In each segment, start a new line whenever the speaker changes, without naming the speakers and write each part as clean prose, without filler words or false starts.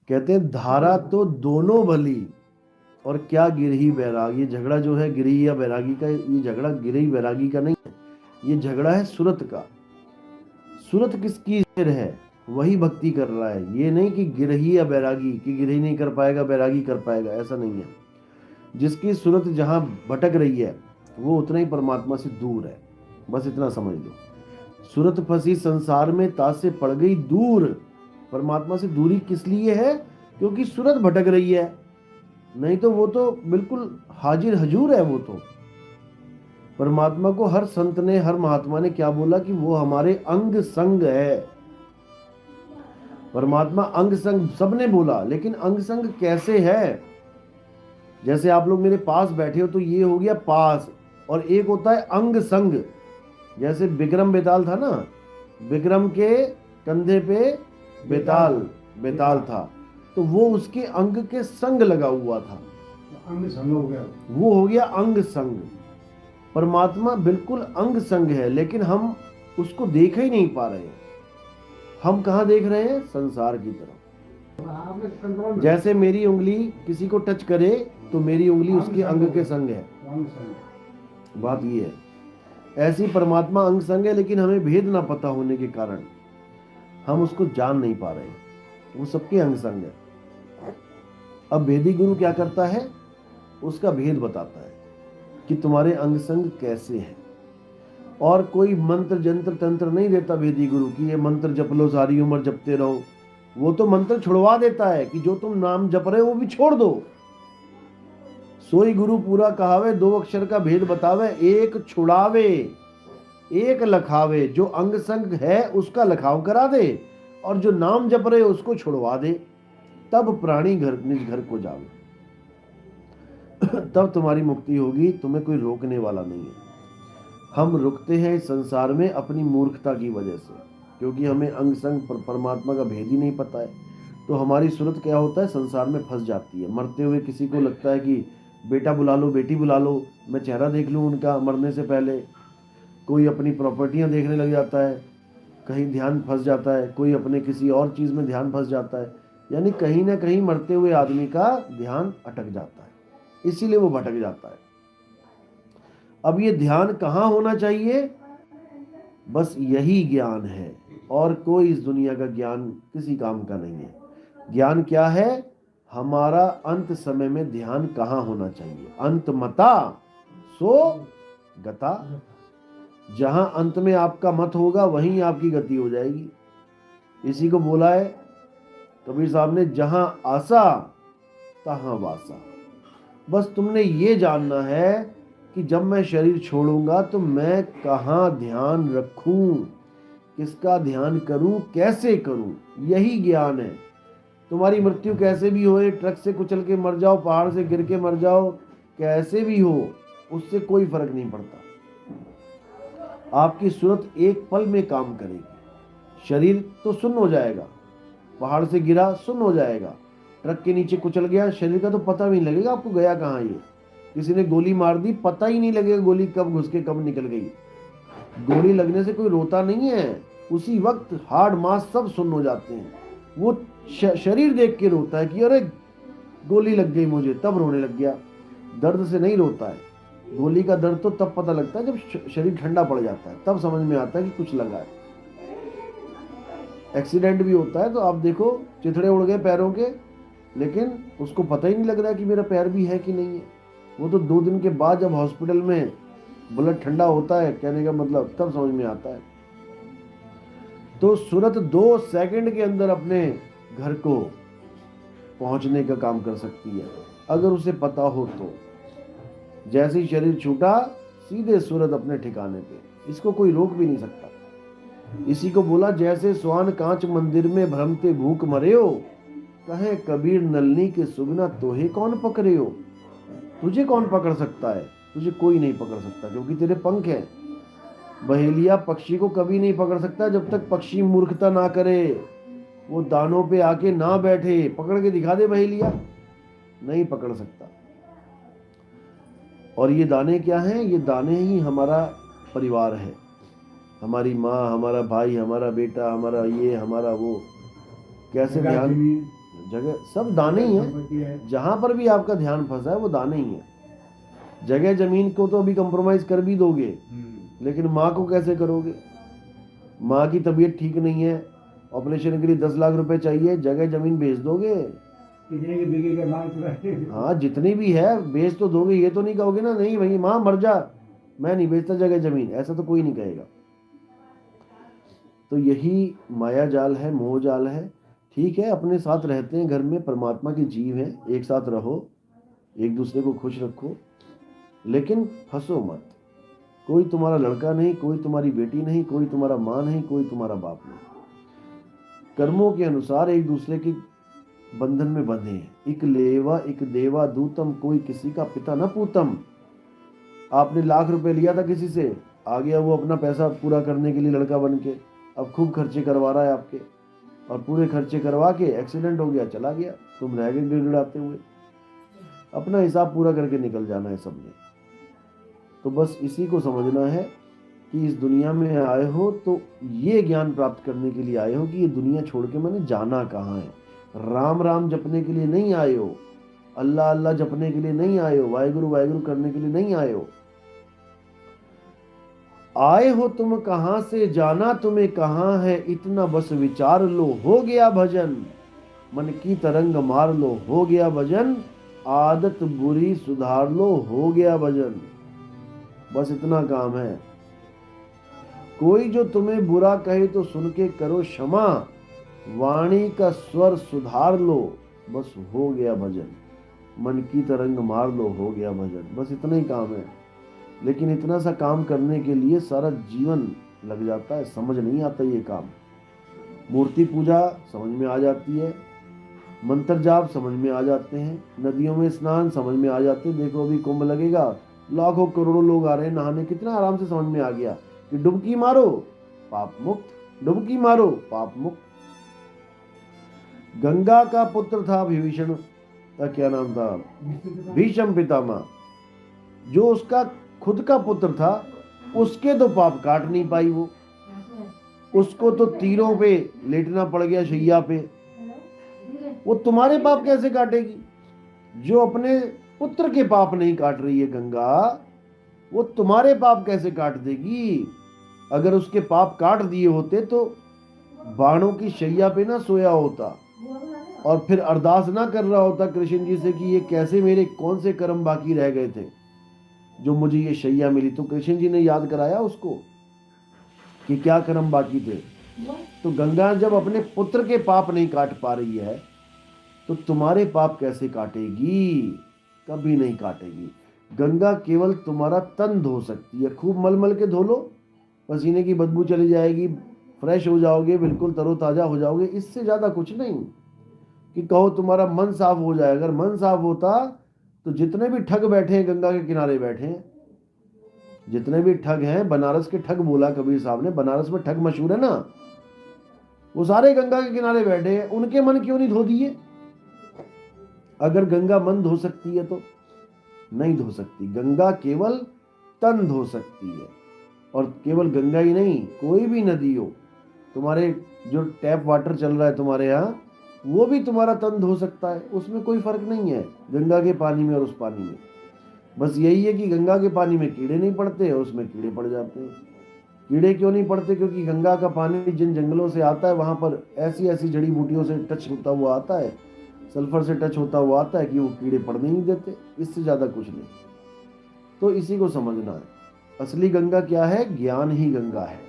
कहते हैं धारा तो दोनों भली और क्या गिरही बैरागी। ये झगड़ा जो है गिरही या बैरागी का, ये झगड़ा गिरही बैरागी का नहीं है, ये झगड़ा है सूरत का। सूरत किसकी सिर है, वही भक्ति कर रहा है। ये नहीं कि गिरही या बैरागी, कि गिरही नहीं कर पाएगा बैरागी कर पाएगा, ऐसा नहीं है। जिसकी सूरत जहां भटक रही है वो उतना ही परमात्मा से दूर है, बस इतना समझ लो। सूरत फंसी संसार में तासे पड़ गई दूर। परमात्मा से दूरी किस लिए है, क्योंकि सूरत भटक रही है, नहीं तो वो तो बिल्कुल हाजिर हजूर है। वो तो परमात्मा को हर संत ने, हर महात्मा ने क्या बोला कि वो हमारे अंग संग है। परमात्मा अंग संग सबने बोला, लेकिन अंग संग कैसे है। जैसे आप लोग मेरे पास बैठे हो तो ये हो गया पास, और एक होता है अंग संग। जैसे विक्रम बेताल था ना, विक्रम के कंधे पे बेताल बेताल था, तो वो उसके अंग के संग लगा हुआ था,
अंग संग हो गया,
वो हो गया अंग संग। परमात्मा बिल्कुल अंग संग है, लेकिन हम उसको देख ही नहीं पा रहे हैं। हम कहाँ देख रहे हैं, संसार की तरफ। जैसे मेरी उंगली किसी को टच करे तो मेरी उंगली उसके अंग के संग है, बात ये है। ऐसी परमात्मा अंग संग है, लेकिन हमें भेद ना पता होने के कारण हम उसको जान नहीं पा रहे। वो सबके अंग संग है। अब भेदी गुरु क्या करता है, उसका भेद बताता है कि तुम्हारे अंग संग कैसे हैं। और कोई मंत्र जंत्र तंत्र नहीं देता भेदी गुरु कि ये मंत्र जप लो सारी उम्र जपते रहो। वो तो मंत्र छुड़वा देता है कि जो तुम नाम जप रहे हो वो भी छोड़ दो। सोई गुरु पूरा कहावे, दो अक्षर का भेद बतावे, एक छुड़ावे एक लखावे। जो अंग संग है उसका लखाव करा दे, और जो नाम जप रहे उसको छुड़वा दे, तब प्राणी घर निज घर को जावे। तब तुम्हारी मुक्ति होगी, तुम्हें कोई रोकने वाला नहीं है। हम रुकते हैं इस संसार में अपनी मूर्खता की वजह से, क्योंकि हमें अंग संग परमात्मा का भेद ही नहीं पता है। तो हमारी सूरत क्या होता है, संसार में फंस जाती है। मरते हुए किसी को लगता है कि बेटा बुला लो, बेटी बुला लो, मैं चेहरा देख लूँ उनका मरने से पहले। कोई अपनी प्रॉपर्टियां देखने लग जाता है, कहीं ध्यान फंस जाता है। कोई अपने किसी और चीज़ में ध्यान फंस जाता है, यानी कहीं ना कहीं मरते हुए आदमी का ध्यान अटक जाता है, इसीलिए वो भटक जाता है। अब ये ध्यान कहाँ होना चाहिए, बस यही ज्ञान है, और कोई इस दुनिया का ज्ञान किसी काम का नहीं है। ज्ञान क्या है, हमारा अंत समय में ध्यान कहाँ होना चाहिए। अंत मता सो गता। जहां अंत में आपका मत होगा वहीं आपकी गति हो जाएगी। इसी को बोला है कबीर साहब ने, जहां आशा तहां वासा। बस तुमने ये जानना है कि जब मैं शरीर छोड़ूंगा तो मैं कहाँ ध्यान रखूं, किसका ध्यान करूं, कैसे करूं, यही ज्ञान है। तुम्हारी मृत्यु कैसे भी होए, ट्रक से कुचल के मर जाओ, पहाड़ से गिर के मर जाओ, कैसे भी हो, उससे कोई फर्क नहीं पड़ता। आपकी सूरत एक पल में काम करेगी। शरीर तो सुन्न हो जाएगा, पहाड़ से गिरा सुन्न हो जाएगा, ट्रक के नीचे कुचल गया, शरीर का तो पता भी नहीं लगेगा आपको गया कहाँ। ये किसी ने गोली मार दी, पता ही नहीं लगेगा गोली कब घुस के कब निकल गई। गोली लगने से कोई रोता नहीं है, उसी वक्त हार्ड मांस सब सुन्न हो जाते हैं। वो शरीर देख के रोता है कि अरे गोली लग गई मुझे, तब रोने लग गया। दर्द से नहीं रोता है। गोली का दर्द तो तब पता लगता है जब शरीर ठंडा पड़ जाता है, तब समझ में आता है कि कुछ लगा है। एक्सीडेंट भी होता है तो आप देखो, चिथड़े उड़ गए पैरों के, लेकिन उसको पता ही नहीं लग रहा है कि मेरा पैर भी है कि नहीं है। वो तो 2 दिन के बाद जब हॉस्पिटल में ब्लड ठंडा होता है, कहने का मतलब तब समझ में आता है। तो सूरत 2 सेकंड के अंदर अपने घर को पहुंचने का काम कर सकती है, अगर उसे पता हो तो। जैसे ही शरीर छूटा, सीधे सूरत अपने ठिकाने पे, इसको कोई रोक भी नहीं सकता। इसी को बोला, जैसे स्वान कांच मंदिर में भ्रमते भूख मरे हो, कहे कबीर नलनी के सुगना तोहे कौन पकड़े हो। तुझे कौन पकड़ सकता है, तुझे कोई नहीं पकड़ सकता, क्योंकि तेरे पंख हैं। बहेलिया पक्षी को कभी नहीं पकड़ सकता जब तक पक्षी मूर्खता ना करे, वो दानों पे आके ना बैठे। पकड़ के दिखा दे बहेलिया, नहीं पकड़ सकता। और ये दाने क्या हैं, ये दाने ही हमारा परिवार है, हमारी माँ, हमारा भाई, हमारा बेटा, हमारा ये, हमारा वो। कैसे ध्यान, जगह सब दाने ही हैं।
संपत्ति है।
जहां पर भी आपका ध्यान फंसा है वो दाने ही है। जगह जमीन को तो अभी कंप्रोमाइज कर भी दोगे, लेकिन माँ को कैसे करोगे? माँ की तबीयत ठीक नहीं है, ऑपरेशन के लिए 10 लाख रुपए चाहिए, जगह जमीन बेच दोगे?
कितने के बिके का माल पूरा है।
हाँ, जितनी भी है बेच तो दोगे। ये तो नहीं कहोगे ना, नहीं भाई माँ मर जा, मैं नहीं बेचता जगह जमीन, ऐसा तो कोई नहीं कहेगा। तो यही माया जाल है, मोह जाल है। ठीक है, अपने साथ रहते हैं घर में, परमात्मा के जीव हैं, एक साथ रहो, एक दूसरे को खुश रखो, लेकिन फंसो मत। कोई तुम्हारा लड़का नहीं, कोई तुम्हारी बेटी नहीं, कोई तुम्हारा माँ नहीं, कोई तुम्हारा बाप नहीं। कर्मों के अनुसार एक दूसरे के बंधन में बंधे हैं। इक लेवा इक देवा दूतम, कोई किसी का पिता न पूतम। आपने लाख रुपए लिया था किसी से, आ गया वो अपना पैसा पूरा करने के लिए लड़का बन के, अब खूब खर्चे करवा रहा है आपके, और पूरे खर्चे करवा के एक्सीडेंट हो गया, चला गया, तुम रह गए गिड़गिड़ाते हुए। अपना हिसाब पूरा करके निकल जाना है सबने। तो बस इसी को समझना है कि इस दुनिया में आए हो तो ये ज्ञान प्राप्त करने के लिए आए हो कि ये दुनिया छोड़ के मैंने जाना कहाँ है। राम राम जपने के लिए नहीं आए हो, अल्लाह अल्लाह जपने के लिए नहीं आए हो, वाहेगुरु वाहेगुरु करने के लिए नहीं आए हो। आए हो तुम कहां से, जाना तुम्हें कहां है, इतना बस विचार लो, हो गया भजन। मन की तरंग मार लो, हो गया भजन। आदत बुरी सुधार लो, हो गया भजन। बस इतना काम है। कोई जो तुम्हें बुरा कहे तो सुन के करो क्षमा, वाणी का स्वर सुधार लो, बस हो गया भजन। मन की तरंग मार लो, हो गया भजन। बस इतना ही काम है। लेकिन इतना सा काम करने के लिए सारा जीवन लग जाता है, समझ नहीं आता ये काम। मूर्ति पूजा समझ में आ जाती है, मंत्र जाप समझ में आ जाते हैं, नदियों में स्नान समझ में आ जाते हैं। देखो अभी कुंभ लगेगा, लाखों करोड़ों लोग आ रहे हैं नहाने, कितना आराम से समझ में आ गया कि डुबकी मारो पाप मुक्त, डुबकी मारो पाप मुक्त। गंगा का पुत्र था विभीषण का, क्या नाम था, भीष्म पितामह। जो उसका खुद का पुत्र था, उसके तो पाप काट नहीं पाई वो, उसको तो तीरों पे लेटना पड़ गया, शैया पे। वो तुम्हारे पाप कैसे काटेगी? जो अपने पुत्र के पाप नहीं काट रही है गंगा, वो तुम्हारे पाप कैसे काट देगी? अगर उसके पाप काट दिए होते तो बाणों की शैया पे ना सोया होता, और फिर अरदास ना कर रहा होता कृष्ण जी से कि ये कैसे, मेरे कौन से कर्म बाकी रह गए थे जो मुझे ये शैया मिली। तो कृष्ण जी ने याद कराया उसको कि क्या कर्म बाकी थे। तो गंगा जब अपने पुत्र के पाप नहीं काट पा रही है, तो तुम्हारे पाप कैसे काटेगी? कभी नहीं काटेगी। गंगा केवल तुम्हारा तन धो सकती है। खूब मल मल के धो लो, पसीने की बदबू चली जाएगी, फ्रेश हो जाओगे, बिल्कुल तरोताजा हो जाओगे। इससे ज्यादा कुछ नहीं कि कहो तुम्हारा मन साफ हो जाए। अगर मन साफ होता तो जितने भी ठग बैठे हैं गंगा के किनारे बैठे हैं, जितने भी ठग हैं, बनारस के ठग बोला कबीर साहब ने, बनारस में ठग मशहूर है ना, वो सारे गंगा के किनारे बैठे हैं। उनके मन क्यों नहीं धो दिए? अगर गंगा मन धो सकती है तो नहीं धो सकती। गंगा केवल तन धो सकती है। और केवल गंगा ही नहीं, कोई भी नदी हो, तुम्हारे जो टैप वाटर चल रहा है तुम्हारे यहाँ, वो भी तुम्हारा तन धो सकता है। उसमें कोई फर्क नहीं है गंगा के पानी में और उस पानी में। बस यही है कि गंगा के पानी में कीड़े नहीं पड़ते और उसमें कीड़े पड़ जाते हैं। कीड़े क्यों नहीं पड़ते? क्योंकि गंगा का पानी जिन जंगलों से आता है, वहां पर ऐसी ऐसी जड़ी बूटियों से टच होता हुआ आता है, सल्फर से टच होता हुआ आता है कि वो कीड़े पड़ने नहीं देते। इससे ज्यादा कुछ नहीं। तो इसी को समझना है। असली गंगा क्या है? ज्ञान ही गंगा है।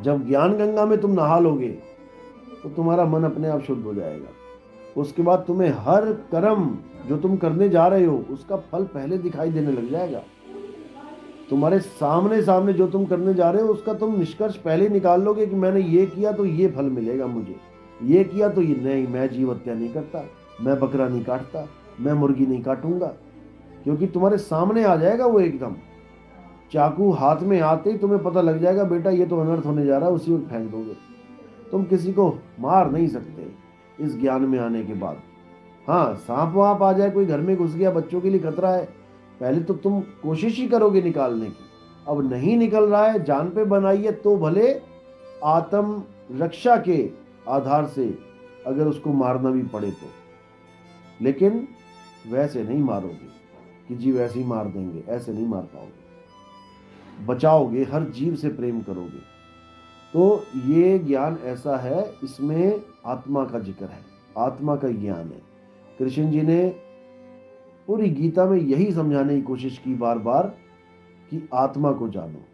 जब ज्ञान गंगा में तुम नहा लोगे तो तुम्हारा मन अपने आप शुद्ध हो जाएगा। उसके बाद तुम्हें हर कर्म जो तुम करने जा रहे हो उसका फल पहले दिखाई देने लग जाएगा। तुम्हारे सामने सामने जो तुम करने जा रहे हो उसका तुम निष्कर्ष पहले निकाल लोगे कि मैंने ये किया तो ये फल मिलेगा मुझे, ये किया तो ये नहीं, मैं जीव हत्या नहीं करता, मैं बकरा नहीं काटता, मैं मुर्गी नहीं काटूंगा। क्योंकि तुम्हारे सामने आ जाएगा वो एकदम। चाकू हाथ में आते ही तुम्हें पता लग जाएगा बेटा ये तो अनर्थ होने जा रहा है, उसी वक्त फेंक दोगे। तुम किसी को मार नहीं सकते इस ज्ञान में आने के बाद। हाँ, सांप वाप आ जाए, कोई घर में घुस गया, बच्चों के लिए खतरा है, पहले तो तुम कोशिश ही करोगे निकालने की। अब नहीं निकल रहा है, जान पे बनाइए तो भले आत्म रक्षा के आधार से अगर उसको मारना भी पड़े तो, लेकिन वैसे नहीं मारोगे कि जी वैसे ही मार देंगे, ऐसे नहीं मार पाओगे, बचाओगे, हर जीव से प्रेम करोगे। तो ये ज्ञान ऐसा है, इसमें आत्मा का जिक्र है, आत्मा का ज्ञान है। कृष्ण जी ने पूरी गीता में यही समझाने की कोशिश की बार बार कि आत्मा को जानो,